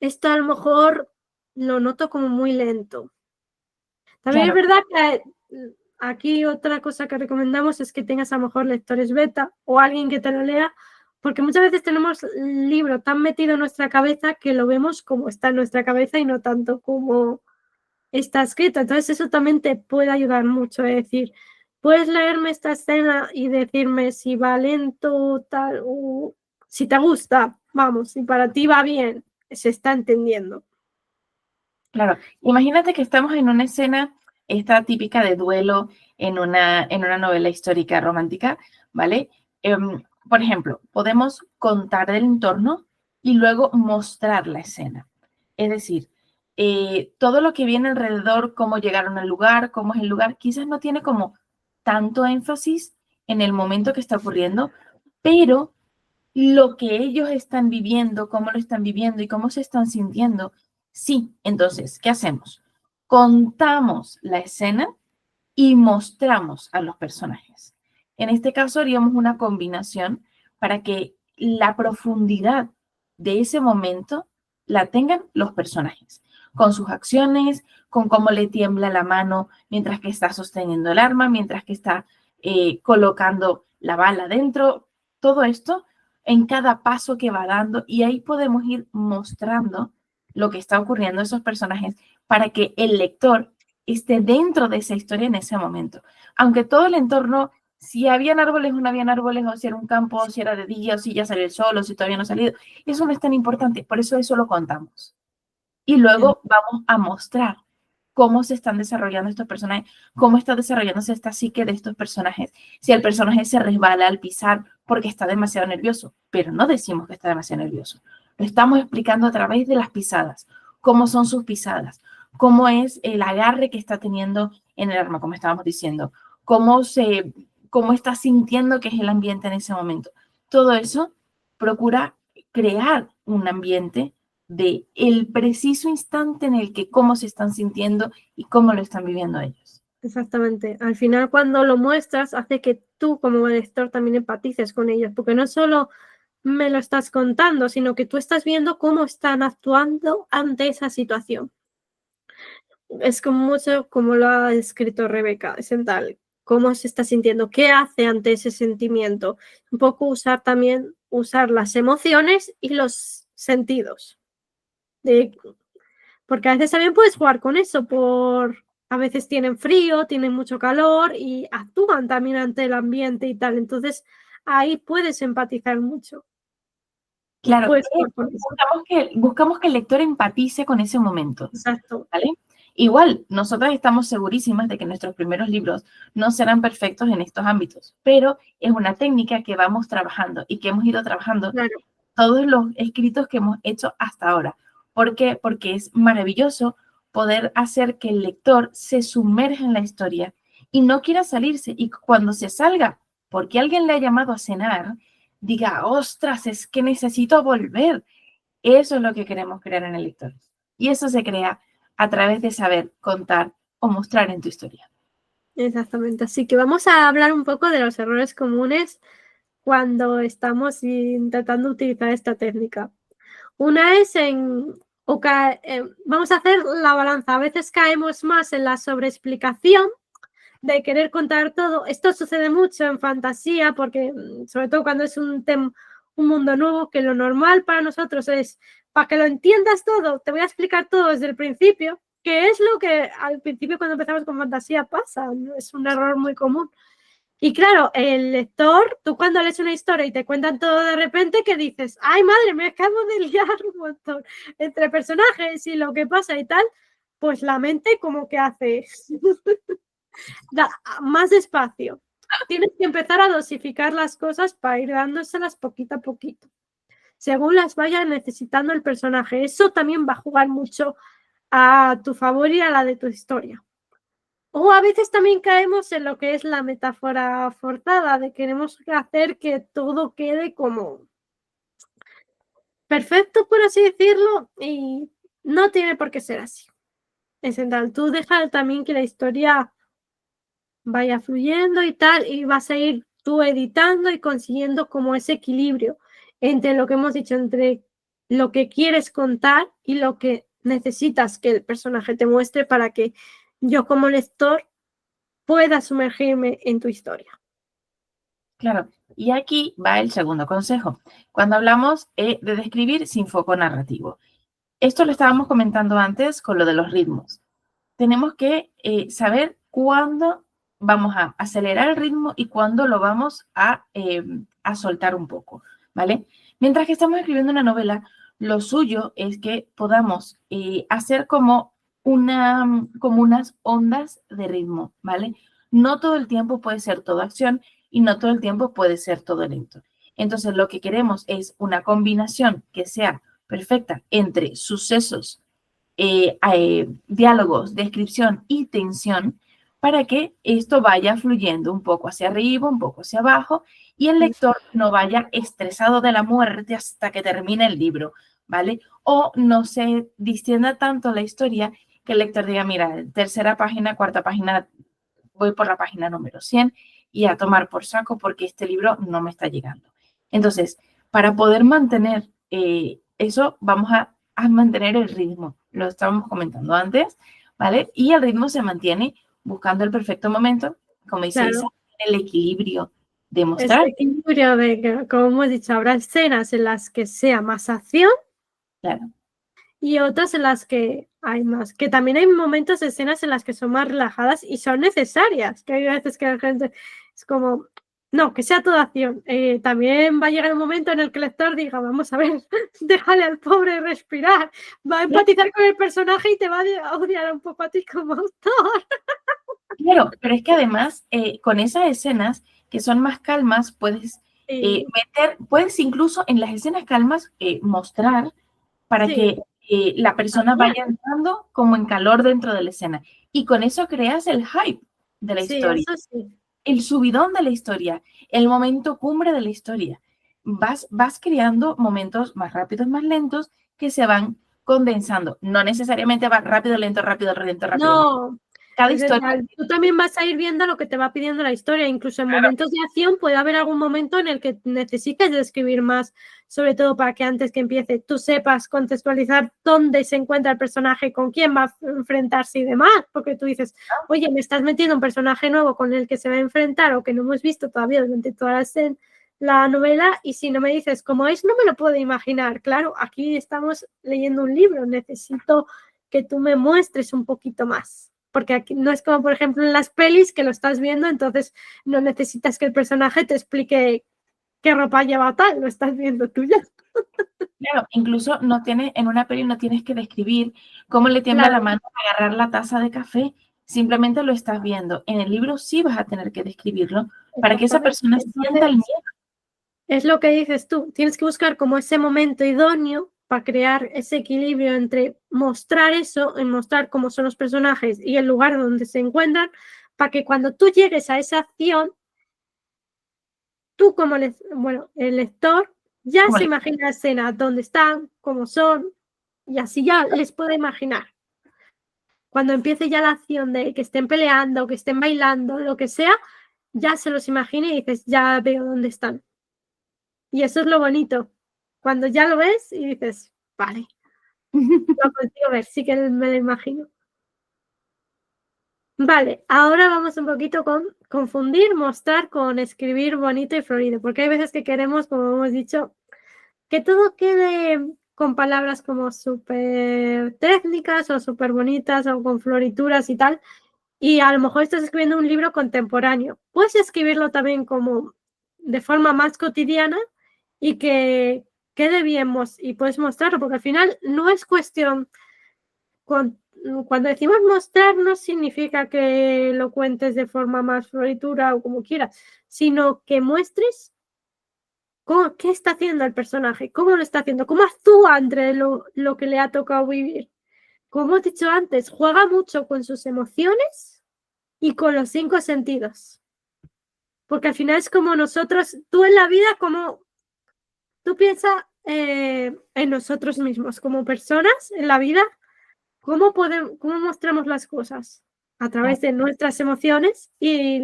esto a lo mejor lo noto como muy lento. También es verdad que aquí otra cosa que recomendamos es que tengas a lo mejor lectores beta o alguien que te lo lea, porque muchas veces tenemos el libro tan metido en nuestra cabeza que lo vemos como está en nuestra cabeza y no tanto como está escrito. Entonces eso también te puede ayudar mucho, es decir, puedes leerme esta escena y decirme si va lento, tal, o si te gusta, vamos, si para ti va bien, se está entendiendo. Claro, imagínate que estamos en una escena, esta típica de duelo en una novela histórica romántica, ¿vale? Por ejemplo, podemos contar el entorno y luego mostrar la escena. Es decir, todo lo que viene alrededor, cómo llegaron al lugar, cómo es el lugar, quizás no tiene como tanto énfasis en el momento que está ocurriendo, pero lo que ellos están viviendo, cómo lo están viviendo y cómo se están sintiendo. Sí, entonces, ¿qué hacemos? Contamos la escena y mostramos a los personajes. En este caso haríamos una combinación para que la profundidad de ese momento la tengan los personajes, con sus acciones, con cómo le tiembla la mano mientras que está sosteniendo el arma, mientras que está colocando la bala dentro, todo esto en cada paso que va dando y ahí podemos ir mostrando lo que está ocurriendo a esos personajes para que el lector esté dentro de esa historia en ese momento. Aunque todo el entorno, si habían árboles o no habían árboles, o si era un campo, o si era de día, o si ya salió el sol, o si todavía no ha salido, eso no es tan importante, por eso lo contamos. Y luego vamos a mostrar cómo se están desarrollando estos personajes, cómo está desarrollándose esta psique de estos personajes. Si el personaje se resbala al pisar porque está demasiado nervioso, pero no decimos que está demasiado nervioso. Lo estamos explicando a través de las pisadas, cómo son sus pisadas, cómo es el agarre que está teniendo en el arma, como estábamos diciendo, cómo está sintiendo que es el ambiente en ese momento. Todo eso procura crear un ambiente de el preciso instante en el que cómo se están sintiendo y cómo lo están viviendo ellos. Exactamente. Al final, cuando lo muestras, hace que tú como lector también empatices con ellos, porque no solo me lo estás contando, sino que tú estás viendo cómo están actuando ante esa situación. Es como mucho como lo ha escrito Rebeca, es en tal, cómo se está sintiendo, qué hace ante ese sentimiento. Un poco usar las emociones y los sentidos. Porque a veces también puedes jugar con eso, a veces tienen frío, tienen mucho calor y actúan también ante el ambiente y tal. Entonces ahí puedes empatizar mucho. Claro, Puedes jugar con eso. buscamos que el lector empatice con ese momento, Exacto. ¿vale? Igual, nosotras estamos segurísimas de que nuestros primeros libros no serán perfectos en estos ámbitos, pero es una técnica que vamos trabajando y que hemos ido trabajando Claro. todos los escritos que hemos hecho hasta ahora. ¿Por qué? Porque es maravilloso poder hacer que el lector se sumerja en la historia y no quiera salirse. Y cuando se salga, porque alguien le ha llamado a cenar, diga, ostras, es que necesito volver. Eso es lo que queremos crear en el lector. Y eso se crea a través de saber contar o mostrar en tu historia. Exactamente. Así que vamos a hablar un poco de los errores comunes cuando estamos intentando utilizar esta técnica. Una es vamos a hacer la balanza. A veces caemos más en la sobreexplicación de querer contar todo. Esto sucede mucho en fantasía porque, sobre todo cuando es un mundo nuevo, que lo normal para nosotros es, para que lo entiendas todo, te voy a explicar todo desde el principio, que es lo que al principio cuando empezamos con fantasía pasa, ¿no? Es un error muy común. Y claro, el lector, tú cuando lees una historia y te cuentan todo de repente, que dices, ay madre, me acabo de liar un montón entre personajes y lo que pasa y tal, pues la mente como que hace más despacio. Tienes que empezar a dosificar las cosas para ir dándoselas poquito a poquito, según las vaya necesitando el personaje. Eso también va a jugar mucho a tu favor y a la de tu historia. O a veces también caemos en lo que es la metáfora forzada, de queremos hacer que todo quede como perfecto, por así decirlo, y no tiene por qué ser así. Es central. Tú deja también que la historia vaya fluyendo y tal, y vas a ir tú editando y consiguiendo como ese equilibrio entre lo que hemos dicho, entre lo que quieres contar y lo que necesitas que el personaje te muestre para que yo como lector pueda sumergirme en tu historia. Claro, y aquí va el segundo consejo. Cuando hablamos de describir sin foco narrativo. Esto lo estábamos comentando antes con lo de los ritmos. Tenemos que saber cuándo vamos a acelerar el ritmo y cuándo lo vamos a soltar un poco, ¿vale? Mientras que estamos escribiendo una novela, lo suyo es que podamos hacer como unas ondas de ritmo, ¿vale? No todo el tiempo puede ser todo acción y no todo el tiempo puede ser todo lento. Entonces, lo que queremos es una combinación que sea perfecta entre sucesos, diálogos, descripción y tensión para que esto vaya fluyendo un poco hacia arriba, un poco hacia abajo y el lector no vaya estresado de la muerte hasta que termine el libro, ¿vale? O no se distienda tanto la historia que el lector diga, mira, tercera página, cuarta página, voy por la página número 100 y a tomar por saco porque este libro no me está llegando. Entonces, para poder mantener eso, vamos a mantener el ritmo. Lo estábamos comentando antes, ¿vale? Y el ritmo se mantiene buscando el perfecto momento, como dice Isa, el equilibrio de mostrar. Ese equilibrio de que, como hemos dicho, habrá escenas en las que sea más acción. Claro. Y otras en las que hay más, que también hay momentos, escenas en las que son más relajadas y son necesarias, que hay veces que la gente es como, no, que sea toda acción. También va a llegar un momento en el que el lector diga, vamos a ver, déjale al pobre respirar, va a empatizar con el personaje y te va a odiar un poco a ti como autor. Claro, pero es que además, con esas escenas que son más calmas, puedes puedes incluso en las escenas calmas mostrar para Sí. que la persona vaya entrando como en calor dentro de la escena. Y con eso creas el hype de la Sí, historia, eso sí. el subidón de la historia, el momento cumbre de la historia. Vas creando momentos más rápidos, más lentos, que se van condensando. No necesariamente va rápido, lento, rápido, lento, rápido. No, Cada es historia. decir, tú también vas a ir viendo lo que te va pidiendo la historia. Incluso en Claro, momentos de acción puede haber algún momento en el que necesites describir más, sobre todo para que antes que empiece tú sepas contextualizar dónde se encuentra el personaje, con quién va a enfrentarse y demás. Porque tú dices, oye, me estás metiendo un personaje nuevo con el que se va a enfrentar o que no hemos visto todavía durante toda la novela, y si no me dices cómo es, no me lo puedo imaginar. Claro, aquí estamos leyendo un libro, necesito que tú me muestres un poquito más. Porque aquí no es como, por ejemplo, en las pelis que lo estás viendo, entonces no necesitas que el personaje te explique qué ropa lleva tal, lo estás viendo tú ya. claro, incluso no tienes, en una peli no tienes que describir cómo le tiembla la Claro, mano para agarrar la taza de café, simplemente lo estás viendo. En el libro sí vas a tener que describirlo para que esa exactamente. persona sienta el Entonces, miedo. es lo que dices tú, tienes que buscar como ese momento idóneo para crear ese equilibrio entre mostrar eso, en mostrar cómo son los personajes y el lugar donde se encuentran, para que cuando tú llegues a esa acción, tú como el lector ya Como se le- imagina la escena, dónde están, cómo son, y así ya les puede imaginar. Cuando empiece ya la acción de que estén peleando, que estén bailando, lo que sea, ya se los imagina y dices, ya veo dónde están. Y eso es lo bonito. Cuando ya lo ves y dices, vale, lo consigo ver, sí que me lo imagino. Vale, ahora vamos un poquito con confundir, mostrar con escribir bonito y florido, porque hay veces que queremos, como hemos dicho, que todo quede con palabras como súper técnicas o súper bonitas o con florituras y tal, y a lo mejor estás escribiendo un libro contemporáneo. Puedes escribirlo también como de forma más cotidiana y que quede bien y puedes mostrarlo, porque al final no es cuestión, cuando decimos mostrar no significa que lo cuentes de forma más floritura o como quieras, sino que muestres qué está haciendo el personaje, cómo lo está haciendo, cómo actúa entre lo que le ha tocado vivir. Como he dicho antes, juega mucho con sus emociones y con los 5 sentidos. Porque al final es como nosotros, tú en la vida, como tú piensas en nosotros mismos, como personas en la vida, cómo mostramos las cosas a través de nuestras emociones y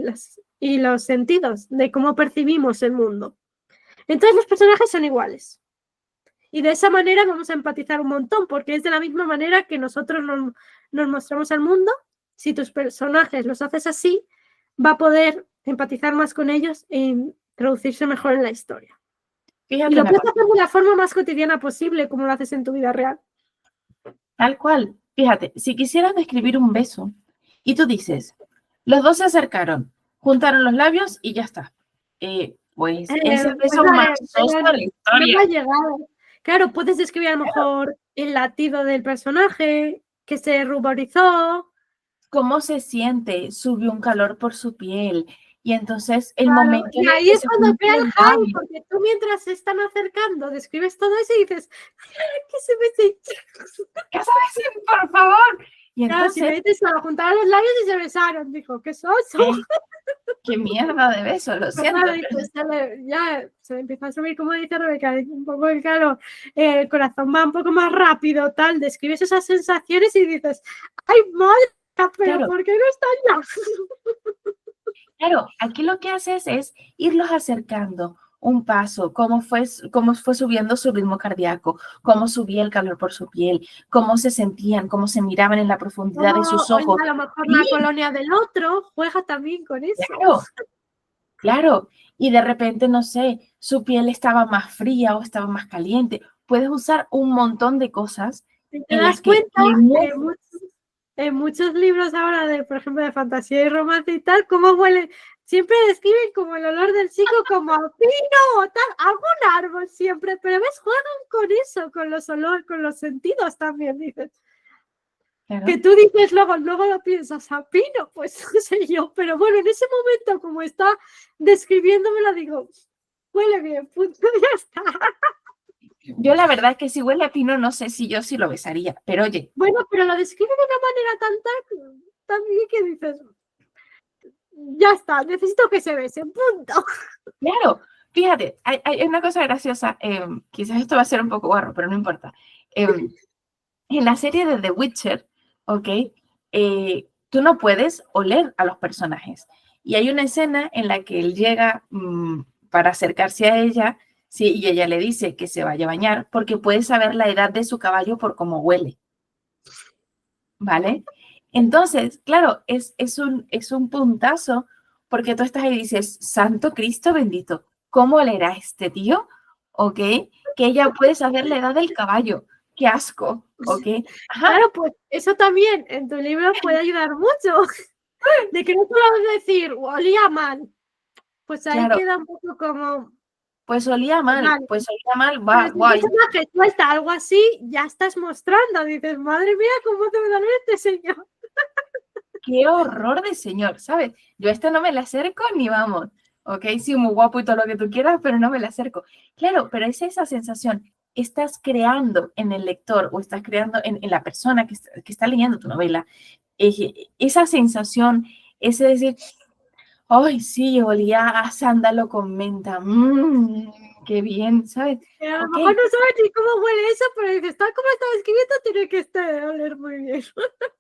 los sentidos, de cómo percibimos el mundo. Entonces los personajes son iguales. Y de esa manera vamos a empatizar un montón, porque es de la misma manera que nosotros nos mostramos al mundo. Si tus personajes los haces así, va a poder empatizar más con ellos e introducirse mejor en la historia. Y Fíjate lo una puedes cosa, hacer de la forma más cotidiana posible, como lo haces en tu vida real. tal cual. Fíjate, si quisieras describir un beso y tú dices, los dos se acercaron, juntaron los labios y ya está. Pues es el Pues beso más soso de la no me historia. ha llegado. Claro, puedes describir a lo mejor el latido del personaje, que se ruborizó. Cómo se siente, subió un calor por su piel. Y entonces el Claro, momento y en el ahí que es se cuando juntan crea el los hype, labios, porque tú mientras se están acercando, describes todo eso y dices, "Ay, que se besen". ¿qué sabes? Por favor. Y Claro, si entonces, me dices solo juntaron los labios y se besaron, dijo, ¿qué soso? ¿qué, qué mierda de beso? Lo Pero siento. claro, dices, ya se le empieza a subir, como dice Rebeca, un poco el calor, el corazón va un poco más rápido, tal, describes esas sensaciones y dices, ¡ay, madre! Pero Claro, ¿por qué no están ya? claro, aquí lo que haces es irlos acercando un paso, cómo fue subiendo su ritmo cardíaco, cómo subía el calor por su piel, cómo se sentían, cómo se miraban en la profundidad de sus O ojos. a lo mejor Sí, la colonia del otro juega también con eso. claro, claro. Y de repente, no sé, su piel estaba más fría o estaba más caliente. Puedes usar un montón de cosas Si te en las das que cuenta, le en muchos libros ahora de, por ejemplo, de fantasía y romance y tal, cómo huele, siempre describen como el olor del chico como a pino o tal, algún árbol siempre, pero ves, juegan con eso, con los olores, con los sentidos también, dices. Que claro, tú dices luego lo piensas a pino, pues no sé yo, pero bueno, en ese momento como está describiéndomelo, digo, huele bien, punto, ya está. Yo la verdad es que si huele a pino, no sé si yo sí lo besaría, pero oye. Bueno, pero lo describe de una manera tan bien que dices, ya está, necesito que se besen, punto. Claro, fíjate, hay una cosa graciosa, quizás esto va a ser un poco guarro, pero no importa. En la serie de The Witcher, ¿ok? Tú no puedes oler a los personajes. Y hay una escena en la que él llega para acercarse a ella, sí, y ella le dice que se vaya a bañar porque puede saber la edad de su caballo por cómo huele, ¿vale? Entonces, claro, es un puntazo porque tú estás ahí y dices, Santo Cristo bendito, ¿cómo olerá este tío? ¿Ok? Que ella puede saber la edad del caballo. ¡Qué asco! ¿Ok? Ajá, Claro, pues eso también en tu libro puede ayudar mucho. De que no solo decir, olía mal, pues ahí claro, queda un poco como, vale. pues olía mal, Pero va, si un guay. personaje suelta algo así, ya estás mostrando, dices, madre mía, cómo te va a este señor. ¡Qué horror de señor! ¿Sabes? Yo a este no me le acerco ni vamos. ¿Ok? Sí, muy guapo y todo lo que tú quieras, pero no me le acerco. Claro, pero es esa sensación. Estás creando en el lector o estás creando en la persona que está leyendo tu novela esa sensación, ese decir, ay, sí, olía a sándalo con menta, qué bien, ¿sabes? Que a lo Ok, mejor no sabes ni cómo huele eso, pero dices, tal como estaba escribiendo, tiene que oler muy bien.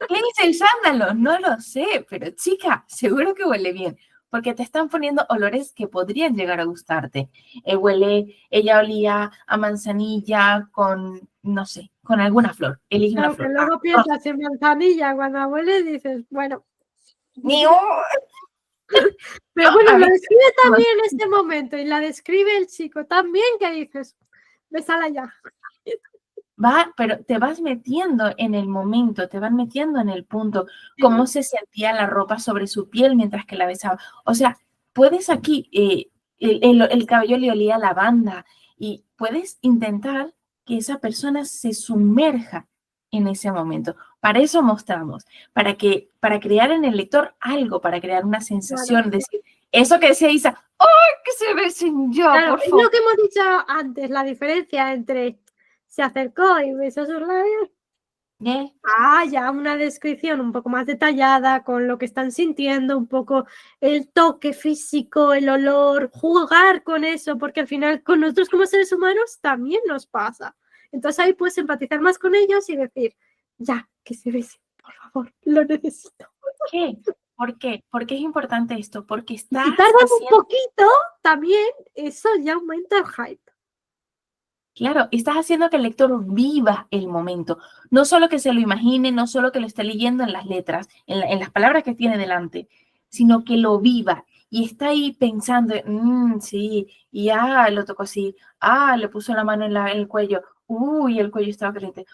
¿qué es el sándalo? No lo sé, pero chica, seguro que huele bien, porque te están poniendo olores que podrían llegar a gustarte. Ella olía a manzanilla con, no sé, con alguna flor, elige una Aunque flor. luego piensas en manzanilla, cuando huele dices, bueno. Ni un- Pero bueno, a lo mí, describe también este momento y la describe el chico también que dices, besala ya. pero te vas metiendo en el momento, te vas metiendo en el punto, cómo se sentía la ropa sobre su piel mientras que la besaba. O sea, puedes aquí, el cabello le olía a lavanda y puedes intentar que esa persona se sumerja en ese momento. Para eso mostramos, para crear en el lector algo, para crear una Claro, sensación, decir, eso que decía Isa, ¡ay, que se besen ya, claro, por es lo favor! que hemos dicho antes, la diferencia entre se acercó y besó sus labios. ¿Eh? Ya una descripción un poco más detallada con lo que están sintiendo, un poco el toque físico, el olor, jugar con eso, porque al final con nosotros como seres humanos también nos pasa. Entonces ahí puedes empatizar más con ellos y decir, ya, que se besen, por favor, lo necesito. ¿Qué? ¿Por qué? ¿Por qué es importante esto? Porque Y si estás tardan un haciendo, poquito, también eso ya aumenta el hype. claro, estás haciendo que el lector viva el momento. No solo que se lo imagine, no solo que lo esté leyendo en las letras, en las palabras que tiene delante, sino que lo viva y está ahí pensando, sí, y lo tocó así, le puso la mano en el cuello, uy, el cuello estaba caliente,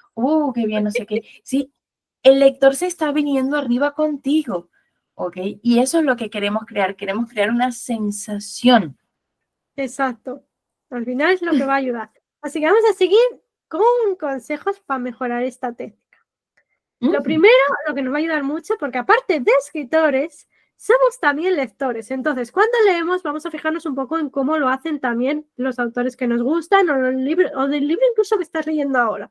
qué bien, no sé qué. Sí, el lector se está viniendo arriba contigo, ¿ok? Y eso es lo que queremos crear una sensación. Exacto. Al final es lo que va a ayudar. Así que vamos a seguir con consejos para mejorar esta técnica. Lo primero, lo que nos va a ayudar mucho, porque aparte de escritores, somos también lectores. Entonces, cuando leemos, vamos a fijarnos un poco en cómo lo hacen también los autores que nos gustan o del libro incluso que estás leyendo ahora.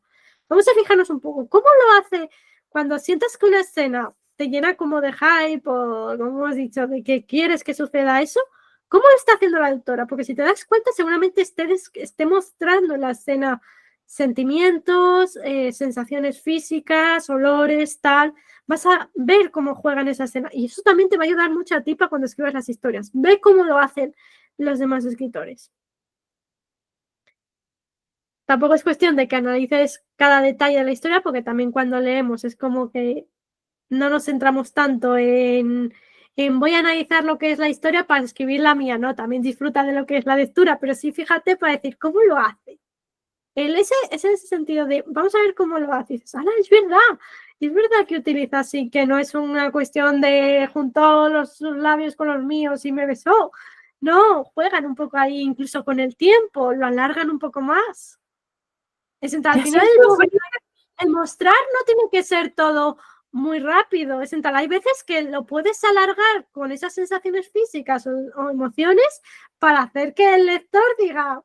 Vamos a fijarnos un poco cómo lo hace cuando sientas que una escena te llena como de hype o, como hemos dicho, de que quieres que suceda eso. ¿Cómo lo está haciendo la autora? Porque si te das cuenta, seguramente esté mostrando en la escena sentimientos, sensaciones físicas, olores, tal. Vas a ver cómo juegan esa escena y eso también te va a ayudar mucho a ti para cuando escribas las historias. Ve cómo lo hacen los demás escritores. Tampoco es cuestión de que analices cada detalle de la historia, porque también cuando leemos es como que no nos centramos tanto en voy a analizar lo que es la historia para escribir la mía, ¿no? También disfruta de lo que es la lectura, pero sí fíjate para decir cómo lo hace. Ese sentido de vamos a ver cómo lo haces. Es verdad que utiliza así, que no es una cuestión de juntó los labios con los míos y me besó. No, juegan un poco ahí, incluso con el tiempo, lo alargan un poco más. Al Sí, final sí, sí. el mostrar no tiene que ser todo muy rápido. Hay veces que lo puedes alargar con esas sensaciones físicas o emociones para hacer que el lector diga,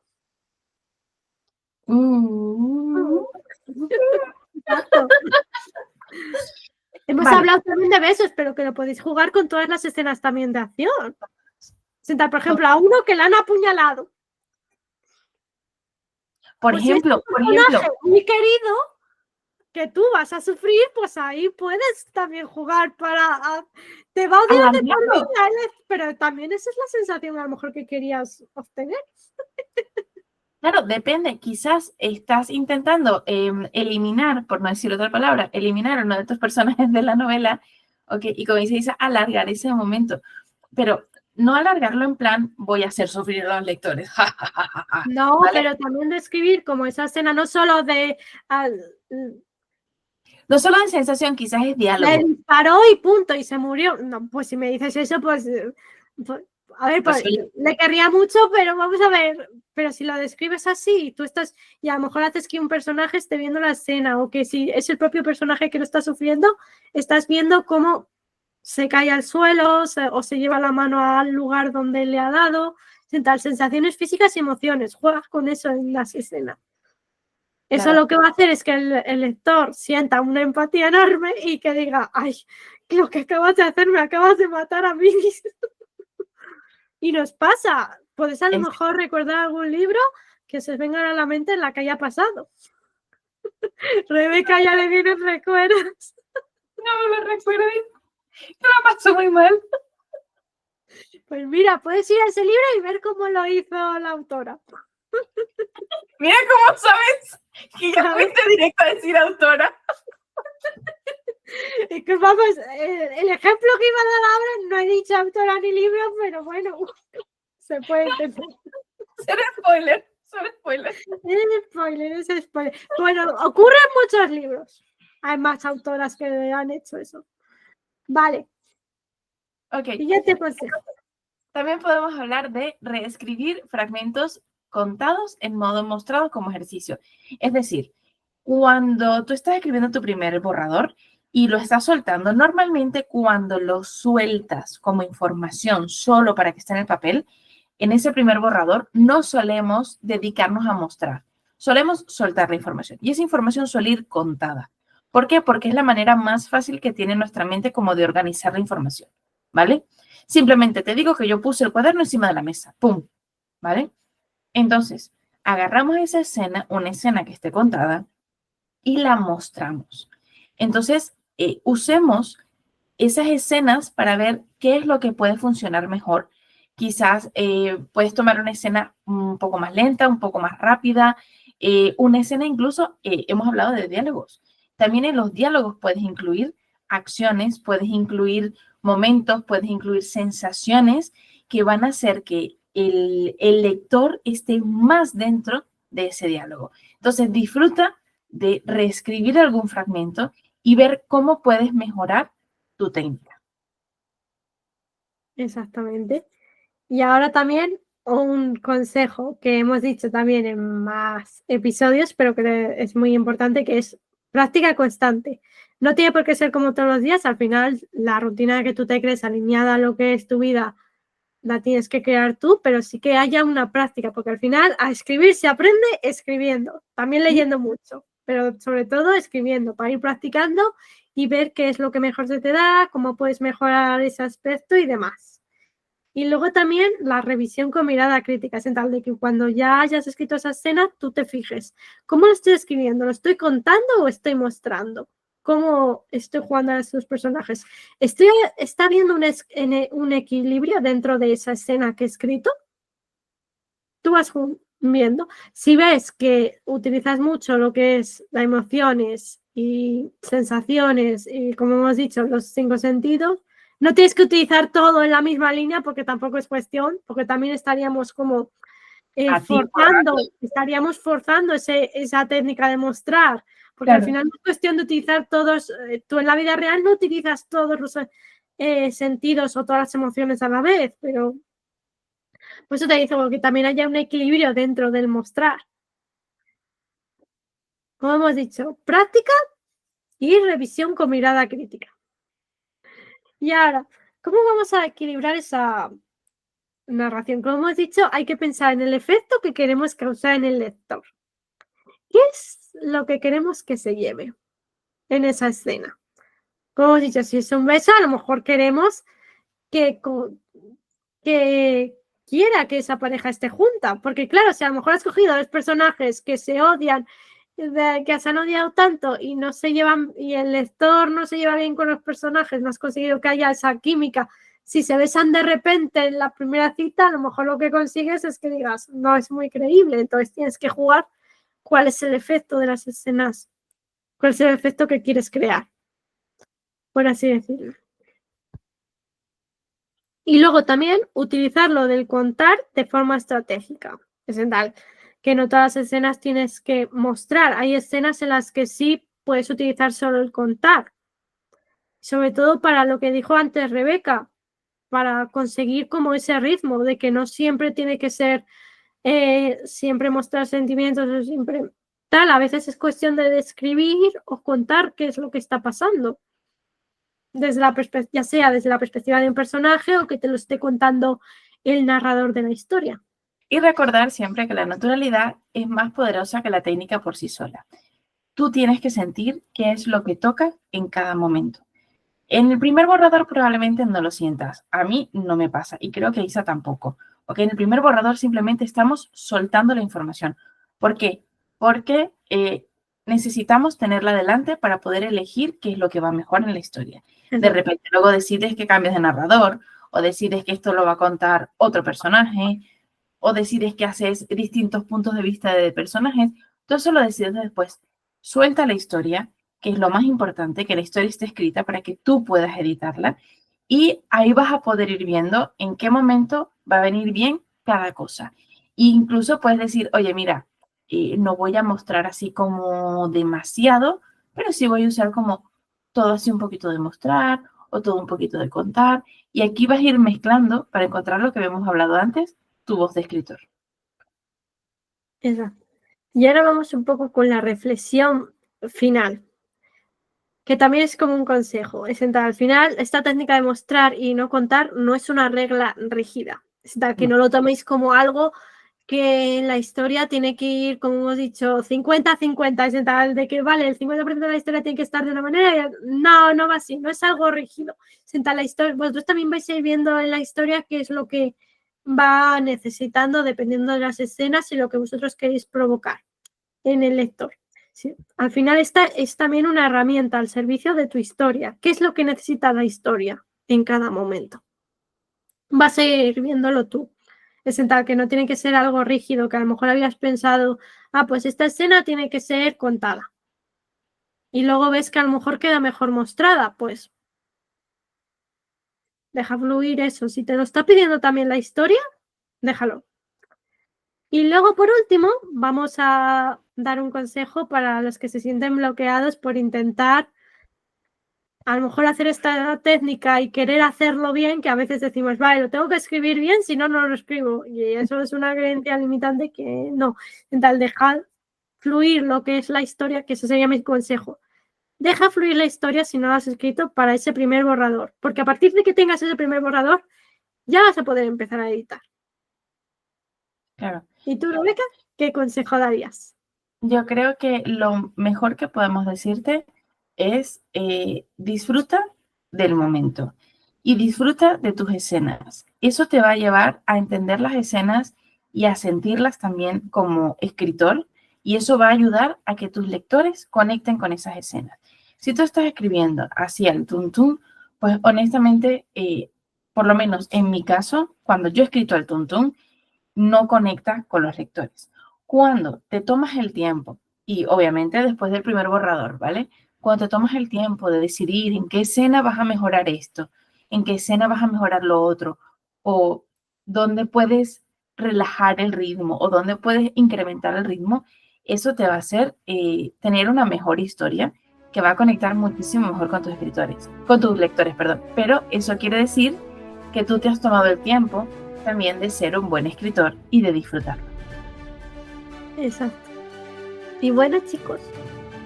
Mm. Exacto. Hemos Vale, hablado también de besos, pero que lo podéis jugar con todas las escenas también de acción. Sentar, por ejemplo, a uno que le han apuñalado. por Pues si es un ejemplo, personaje muy querido que tú vas a sufrir, pues ahí puedes también jugar para... Te va a odiar de por alargarlo. vida, pero también esa es la sensación a lo mejor que querías obtener. Claro, depende. Quizás estás intentando eliminar, por no decir otra palabra, eliminar a uno de tus personajes de la novela, ¿ok? Y como dice, alargar ese momento. Pero no alargarlo en plan, voy a hacer sufrir a los lectores. No, ¿Vale? pero también describir como esa escena, no solo de... No solo de sensación, quizás es le diálogo. disparó y punto, y se murió. No, pues si me dices eso, pues... a ver, Pues pues, oye, le querría mucho, pero vamos a ver. Pero si lo describes así, tú estás... Y a lo mejor haces que un personaje esté viendo la escena, o que si es el propio personaje que lo está sufriendo, estás viendo cómo se cae al suelo o se lleva la mano al lugar donde le ha dado. Tal, sensaciones físicas y emociones. Juegas con eso en las escenas. Eso claro, lo que va a hacer es que el lector sienta una empatía enorme y que diga, ay, lo que acabas de hacer, me acabas de matar a mí. Y nos pasa. Puedes a lo es, mejor recordar algún libro que se os venga a la mente en la que haya pasado. Rebeca ya le vienen recuerdos. no me lo recuerdes, que la paso muy mal. Pues mira, puedes ir a ese libro y ver cómo lo hizo la autora. Mira cómo sabes que ya fuiste directo a decir autora. Es que vamos, el ejemplo que iba a dar ahora, no he dicho autora ni libro, pero bueno, se puede entender. Ser spoiler, ser spoiler. Es spoiler, es spoiler. Bueno, ocurre en muchos libros. Hay más autoras que han hecho eso. Vale, Ok, siguiente consejo. también podemos hablar de reescribir fragmentos contados en modo mostrado como ejercicio. Es decir, cuando tú estás escribiendo tu primer borrador y lo estás soltando, normalmente cuando lo sueltas como información solo para que esté en el papel, en ese primer borrador no solemos dedicarnos a mostrar, solemos soltar la información y esa información suele ir contada. ¿Por qué? Porque es la manera más fácil que tiene nuestra mente como de organizar la información, ¿vale? Simplemente te digo que yo puse el cuaderno encima de la mesa, ¡pum! ¿Vale? Entonces, agarramos esa escena, una escena que esté contada, y la mostramos. Entonces, usemos esas escenas para ver qué es lo que puede funcionar mejor. Quizás puedes tomar una escena un poco más lenta, un poco más rápida, una escena incluso, hemos hablado de diálogos. También en los diálogos puedes incluir acciones, puedes incluir momentos, puedes incluir sensaciones que van a hacer que el lector esté más dentro de ese diálogo. Entonces, disfruta de reescribir algún fragmento y ver cómo puedes mejorar tu técnica. Exactamente. Y ahora también un consejo que hemos dicho también en más episodios, pero que es muy importante, que es práctica constante. No tiene por qué ser como todos los días, al final la rutina que tú te crees alineada a lo que es tu vida la tienes que crear tú, pero sí que haya una práctica, porque al final a escribir se aprende escribiendo, también leyendo mucho, pero sobre todo escribiendo, para ir practicando y ver qué es lo que mejor se te da, cómo puedes mejorar ese aspecto y demás. Y luego también la revisión con mirada crítica, es en tal de que cuando ya hayas escrito esa escena, tú te fijes, ¿cómo lo estoy escribiendo? ¿Lo estoy contando o estoy mostrando? ¿Cómo estoy jugando a esos personajes? ¿Está habiendo un equilibrio dentro de esa escena que he escrito? Tú vas viendo. Si ves que utilizas mucho lo que es las emociones y sensaciones y, como hemos dicho, los 5 sentidos, no tienes que utilizar todo en la misma línea porque tampoco es cuestión, porque también estaríamos como estaríamos forzando esa técnica de mostrar, porque al Claro. final no es cuestión de utilizar todos, tú en la vida real no utilizas todos los sentidos o todas las emociones a la vez, pero por eso te digo que también haya un equilibrio dentro del mostrar. Como hemos dicho, práctica y revisión con mirada crítica. Y ahora, ¿cómo vamos a equilibrar esa narración? Como hemos dicho, hay que pensar en el efecto que queremos causar en el lector. ¿qué es lo que queremos que se lleve en esa escena? Como hemos dicho, si es un beso, a lo mejor queremos que quiera que esa pareja esté junta, porque claro, si a lo mejor has cogido 2 personajes que se odian, que se han odiado tanto y no se llevan, y el lector no se lleva bien con los personajes, no has conseguido que haya esa química, si se besan de repente en la primera cita, a lo mejor lo que consigues es que digas, no es muy creíble, entonces tienes que jugar cuál es el efecto de las escenas, cuál es el efecto que quieres crear, por así decirlo. Y luego también utilizar lo del contar de forma estratégica. Es tal que no todas las escenas tienes que mostrar. Hay escenas en las que sí puedes utilizar solo el contar. Sobre todo para lo que dijo antes Rebeca, para conseguir como ese ritmo de que no siempre tiene que ser siempre mostrar sentimientos o siempre tal. A veces es cuestión de describir o contar qué es lo que está pasando. Desde la ya sea desde la perspectiva de un personaje o que te lo esté contando el narrador de la historia. Y recordar siempre que la naturalidad es más poderosa que la técnica por sí sola. Tú tienes que sentir qué es lo que toca en cada momento. En el primer borrador probablemente no lo sientas. A mí no me pasa y creo que a Isa tampoco. Porque en el primer borrador simplemente estamos soltando la información. ¿Por qué? Porque necesitamos tenerla delante para poder elegir qué es lo que va mejor en la historia. De repente luego decides que cambias de narrador o decides que esto lo va a contar otro personaje o decides que haces distintos puntos de vista de personajes. Todo eso lo decides después. Suelta la historia, que es lo más importante, que la historia esté escrita para que tú puedas editarla y ahí vas a poder ir viendo en qué momento va a venir bien cada cosa. E incluso puedes decir, oye, mira, no voy a mostrar así como demasiado, pero sí voy a usar como todo así un poquito de mostrar o todo un poquito de contar. Y aquí vas a ir mezclando para encontrar lo que habíamos hablado antes, tu voz de escritor. Exacto. Y ahora vamos un poco con la reflexión final, que también es como un consejo. Es entrar al final, esta técnica de mostrar y no contar no es una regla rígida. Es tal que no lo toméis como algo que en la historia tiene que ir, como hemos dicho, 50-50, es tal de que vale, el 50% de la historia tiene que estar de una manera y no va así, no es algo rígido. Es tal la historia, vosotros también vais a ir viendo en la historia qué es lo que va necesitando dependiendo de las escenas y lo que vosotros queréis provocar en el lector. Sí. Al final esta es también una herramienta al servicio de tu historia. ¿Qué es lo que necesita la historia en cada momento? Vas a ir viéndolo tú. Es en tal que no tiene que ser algo rígido, que a lo mejor habías pensado, pues esta escena tiene que ser contada. Y luego ves que a lo mejor queda mejor mostrada, pues deja fluir eso. Si te lo está pidiendo también la historia, déjalo. Y luego, por último, vamos a dar un consejo para los que se sienten bloqueados por intentar a lo mejor hacer esta técnica y querer hacerlo bien, que a veces decimos, vale, lo tengo que escribir bien, si no, no lo escribo. Y eso es una creencia limitante que no. Entonces, dejar fluir lo que es la historia, que ese sería mi consejo. Deja fluir la historia si no la has escrito para ese primer borrador, porque a partir de que tengas ese primer borrador, ya vas a poder empezar a editar. Claro. ¿Y tú, Rebeca, qué consejo darías? Yo creo que lo mejor que podemos decirte es disfruta del momento y disfruta de tus escenas. Eso te va a llevar a entender las escenas y a sentirlas también como escritor y eso va a ayudar a que tus lectores conecten con esas escenas. Si tú estás escribiendo así al tuntún, pues honestamente, por lo menos en mi caso, cuando yo he escrito al tuntún, no conecta con los lectores. Cuando te tomas el tiempo, y obviamente después del primer borrador, ¿vale? Cuando te tomas el tiempo de decidir en qué escena vas a mejorar esto, en qué escena vas a mejorar lo otro, o dónde puedes relajar el ritmo, o dónde puedes incrementar el ritmo, eso te va a hacer tener una mejor historia que va a conectar muchísimo mejor con tus escritores, con tus lectores, perdón. Pero eso quiere decir que tú te has tomado el tiempo también de ser un buen escritor y de disfrutarlo. Exacto. Y bueno, chicos,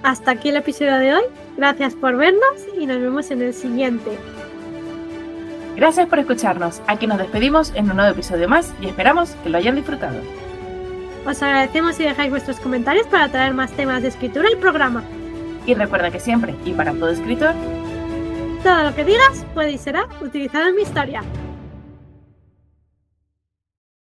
hasta aquí el episodio de hoy. Gracias por vernos y nos vemos en el siguiente. Gracias por escucharnos. Aquí nos despedimos en un nuevo episodio más y esperamos que lo hayan disfrutado. Os agradecemos si dejáis vuestros comentarios para traer más temas de escritura al programa. Y recuerda que siempre, y para todo escritor, todo lo que digas puede y será utilizado en mi historia.